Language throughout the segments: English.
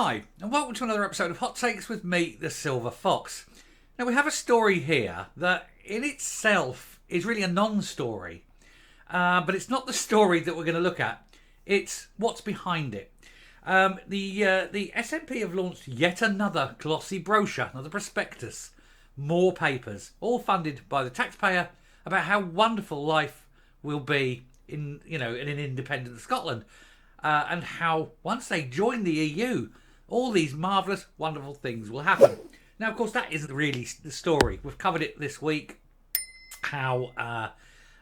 Hi, and welcome to another episode of Hot Takes with me, the Silver Fox. Now, we have a story here that in itself is really a non-story, but it's not the story that we're going to look at. It's what's behind it. The SNP have launched yet another glossy brochure, another prospectus, more papers, all funded by the taxpayer, about how wonderful life will be in an independent Scotland, and how once they join the EU, all these marvellous, wonderful things will happen. Now, of course, that isn't really the story. We've covered it this week, how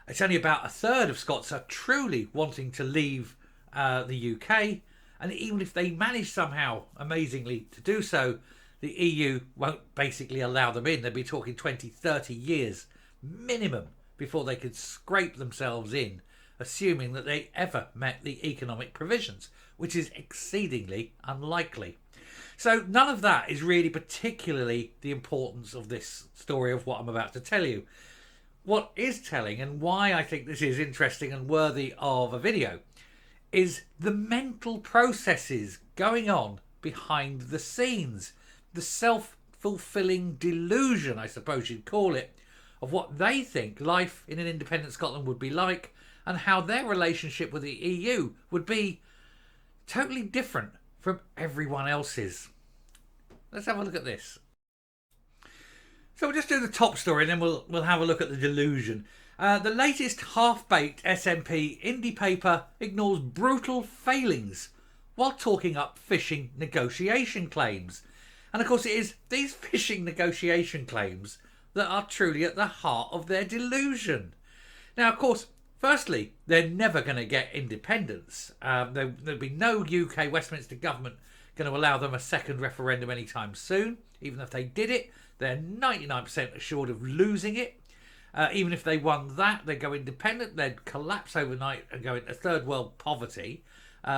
it's only about a third of Scots are truly wanting to leave the UK. And even if they manage somehow, amazingly, to do so, the EU won't basically allow them in. They'll be talking 20, 30 years minimum before they could scrape themselves in, assuming that they ever met the economic provisions, which is exceedingly unlikely. So none of that is really particularly the importance of this story of what I'm about to tell you. What is telling, and why I think this is interesting and worthy of a video, is the mental processes going on behind the scenes. The self-fulfilling delusion, I suppose you'd call it, of what they think life in an independent Scotland would be like, and how their relationship with the EU would be totally different from everyone else's. Let's have a look at this. So we'll just do the top story and then we'll have a look at the delusion. The latest half-baked SNP indie paper ignores brutal failings while talking up fishing negotiation claims. And of course it is these fishing negotiation claims that are truly at the heart of their delusion. Now, of course, firstly, they're never going to get independence. There'll be no UK Westminster government going to allow them a second referendum anytime soon. Even if they did it, they're 99% assured of losing it. Even if they won that, they'd go independent, they'd collapse overnight and go into third world poverty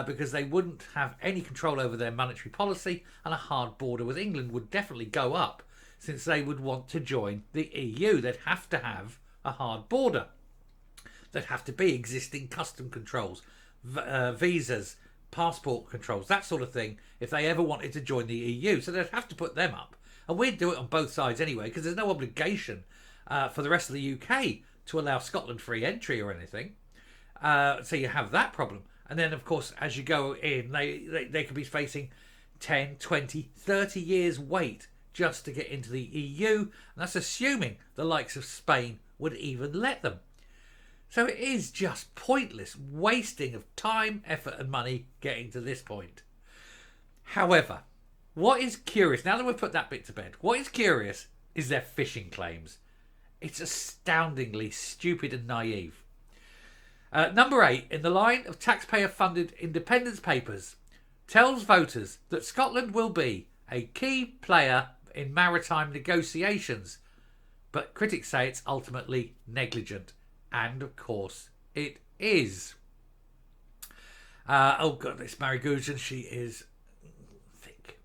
because they wouldn't have any control over their monetary policy, and a hard border with England would definitely go up since they would want to join the EU. They'd have to have a hard border. There'd have to be existing custom controls, visas, passport controls, that sort of thing, if they ever wanted to join the EU. So they'd have to put them up. And we'd do it on both sides anyway, because there's no obligation for the rest of the UK to allow Scotland free entry or anything. So you have that problem. And then, of course, as you go in, they could be facing 10, 20, 30 years wait just to get into the EU. And that's assuming the likes of Spain would even let them. So it is just pointless wasting of time, effort and money getting to this point. However, what is curious, now that we've put that bit to bed, what is curious is their fishing claims. It's astoundingly stupid and naive. Number 8 in the line of taxpayer-funded independence papers tells voters that Scotland will be a key player in maritime negotiations, but critics say it's ultimately negligent. And of course it is. Oh god, this Mary Gougeon, she is thick.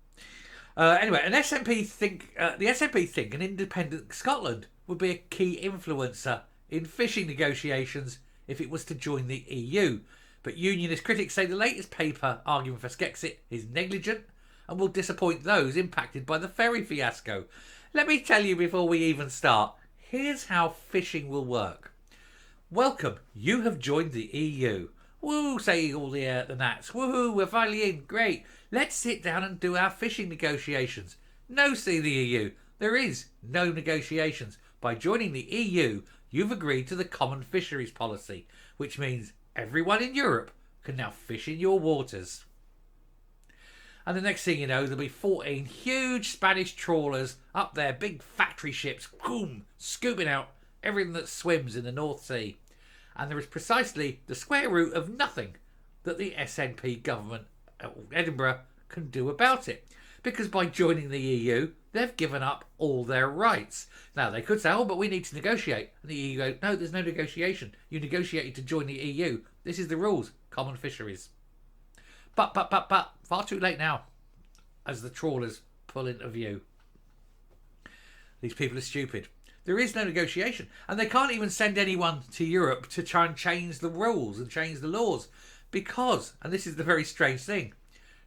Anyway, the SNP think an independent Scotland would be a key influencer in fishing negotiations if it was to join the EU. But unionist critics say the latest paper arguing for Skexit is negligent and will disappoint those impacted by the ferry fiasco. Let me tell you before we even start, here's how fishing will work. Welcome, you have joined the EU. Woo, say all the gnats. Woohoo, we're finally in. Great. Let's sit down and do our fishing negotiations. No, see the EU. There is no negotiations. By joining the EU, you've agreed to the common fisheries policy, which means everyone in Europe can now fish in your waters. And the next thing you know, there'll be 14 huge Spanish trawlers up there, big factory ships, boom, scooping out everything that swims in the North Sea. And there is precisely the square root of nothing that the SNP government at Edinburgh can do about it. Because by joining the EU, they've given up all their rights. Now, they could say, oh, but we need to negotiate. And the EU go, no, there's no negotiation. You negotiated to join the EU. This is the rules. Common fisheries. But, far too late now, as the trawlers pull into view. These people are stupid. There is no negotiation. And they can't even send anyone to Europe to try and change the rules and change the laws. Because, and this is the very strange thing,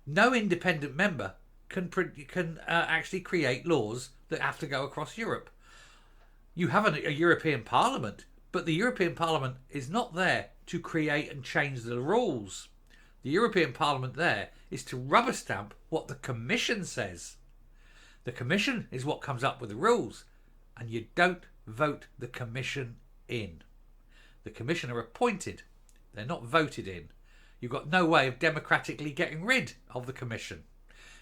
no independent member can actually create laws that have to go across Europe. You have a European Parliament, but the European Parliament is not there to create and change the rules. The European Parliament there is to rubber stamp what the Commission says. The Commission is what comes up with the rules, and you don't vote the Commission in. The Commission are appointed. They're not voted in. You've got no way of democratically getting rid of the Commission.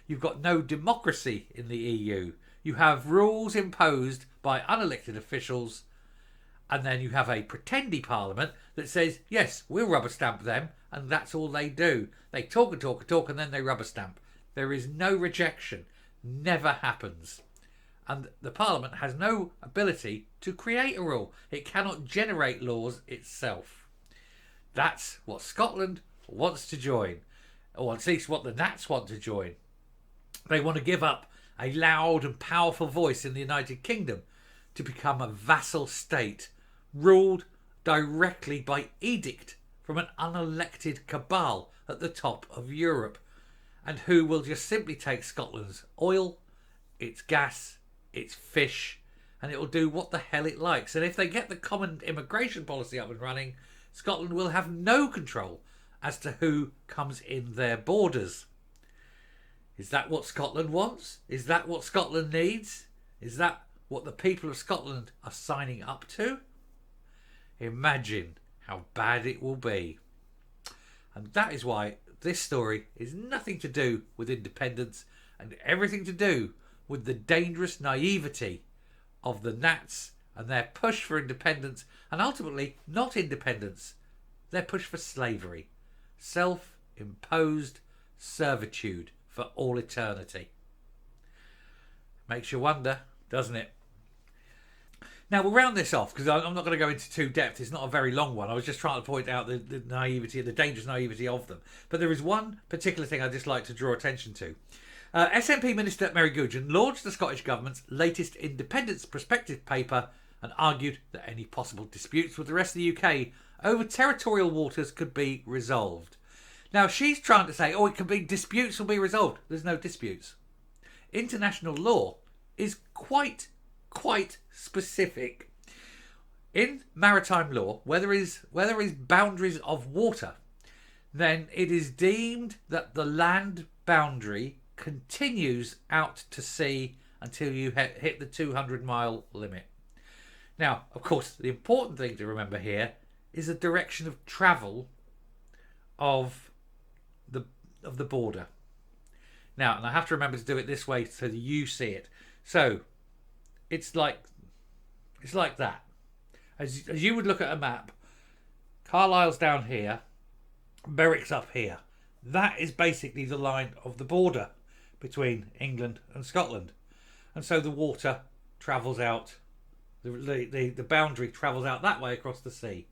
You've got no democracy in the EU. You have rules imposed by unelected officials, and then you have a pretendy parliament that says, yes, we'll rubber stamp them, and that's all they do. They talk and talk and talk, and then they rubber stamp. There is no rejection. Never happens. And the parliament has no ability to create a rule. It cannot generate laws itself. That's what Scotland wants to join, or at least what the Nats want to join. They want to give up a loud and powerful voice in the United Kingdom to become a vassal state, ruled directly by edict from an unelected cabal at the top of Europe, and who will just simply take Scotland's oil, its gas, its fish, and it will do what the hell it likes. And if they get the common immigration policy up and running, Scotland will have no control as to who comes in their borders. Is that what Scotland wants? Is that what Scotland needs? Is that what the people of Scotland are signing up to? Imagine how bad it will be. And that is why this story is nothing to do with independence and everything to do with the dangerous naivety of the Nats and their push for independence, and ultimately not independence, their push for slavery, self-imposed servitude for all eternity. Makes you wonder, doesn't it? Now we'll round this off because I'm not going to go into too depth. It's not a very long one. I was just trying to point out the naivety, the dangerous naivety of them. But there is one particular thing I'd just like to draw attention to. SNP Minister Mary Gougeon launched the Scottish Government's latest independence prospective paper and argued that any possible disputes with the rest of the UK over territorial waters could be resolved. Now she's trying to say, it can be disputes will be resolved. There's no disputes. International law is quite specific. In maritime law, where there is boundaries of water, then it is deemed that the land boundary continues out to sea until you hit the 200-mile limit. Now, of course, the important thing to remember here is the direction of travel of the border. Now, and I have to remember to do it this way so that you see it. So it's like that. As you would look at a map, Carlisle's down here, Berwick's up here. That is basically the line of the border between England and Scotland. And so the water travels out, the boundary travels out that way across the sea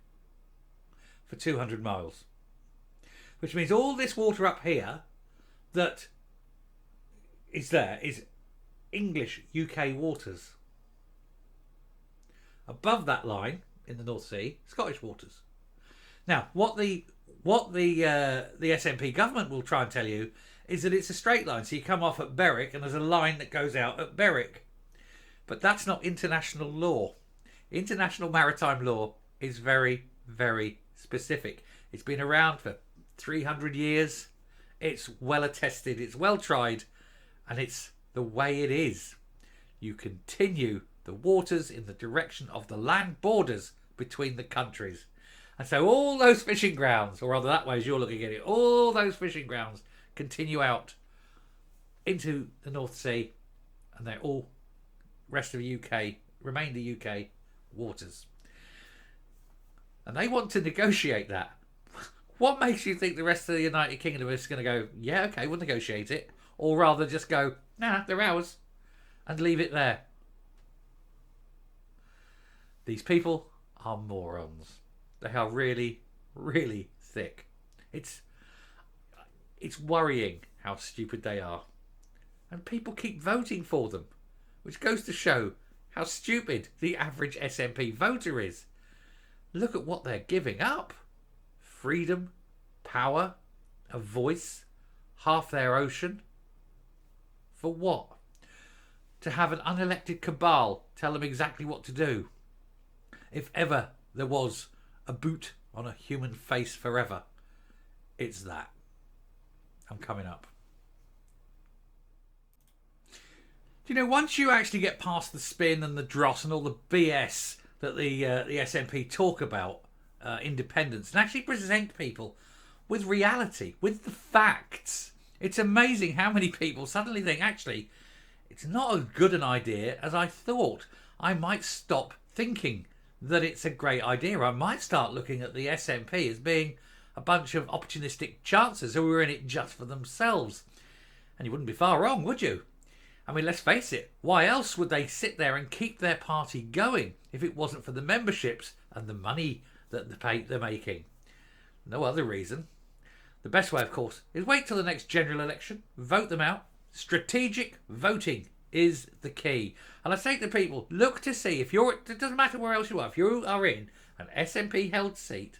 for 200 miles. Which means all this water up here that is there is English UK waters. Above that line in the North Sea, Scottish waters. Now, what the SNP government will try and tell you is that it's a straight line. So you come off at Berwick and there's a line that goes out at Berwick. But that's not international law. International maritime law is very, very specific. It's been around for 300 years. It's well attested. It's well tried. And it's the way it is. You continue the waters in the direction of the land borders between the countries. And so all those fishing grounds, or rather that way as you're looking at it, all those fishing grounds continue out into the North Sea, and they're all rest of the UK, remainder UK waters. And they want to negotiate that. What makes you think the rest of the United Kingdom is going to go, yeah, okay, we'll negotiate it, or rather just go, nah, they're ours, and leave it there? These people are morons. They are really, really thick. It's worrying how stupid they are. And people keep voting for them, which goes to show how stupid the average SNP voter is. Look at what they're giving up. Freedom, power, a voice, half their ocean. For what? To have an unelected cabal tell them exactly what to do. If ever there was a boot on a human face forever, it's that. I'm coming up. Do you know, once you actually get past the spin and the dross and all the BS that the SNP talk about independence and actually present people with reality, with the facts, it's amazing how many people suddenly think, actually, it's not as good an idea as I thought. I might stop thinking that it's a great idea. I might start looking at the SNP as being a bunch of opportunistic chancers who are in it just for themselves. And you wouldn't be far wrong, would you? I mean, let's face it, why else would they sit there and keep their party going if it wasn't for the memberships and the money that they're making? No other reason. The best way, of course, is wait till the next general election, vote them out. Strategic voting is the key. And I say to people, look to see, if you're, it doesn't matter where else you are, if you are in an SNP held seat,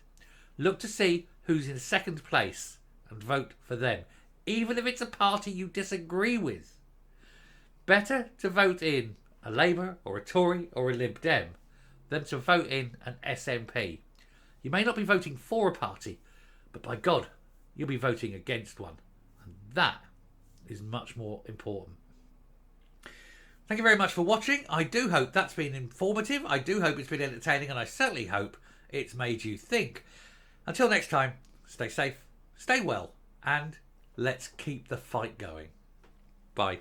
look to see who's in second place and vote for them, even if it's a party you disagree with. Better to vote in a Labour or a Tory or a Lib Dem than to vote in an SNP. You may not be voting for a party, but by God, you'll be voting against one. And that is much more important. Thank you very much for watching. I do hope that's been informative. I do hope it's been entertaining, and I certainly hope it's made you think. Until next time, stay safe, stay well, and let's keep the fight going. Bye.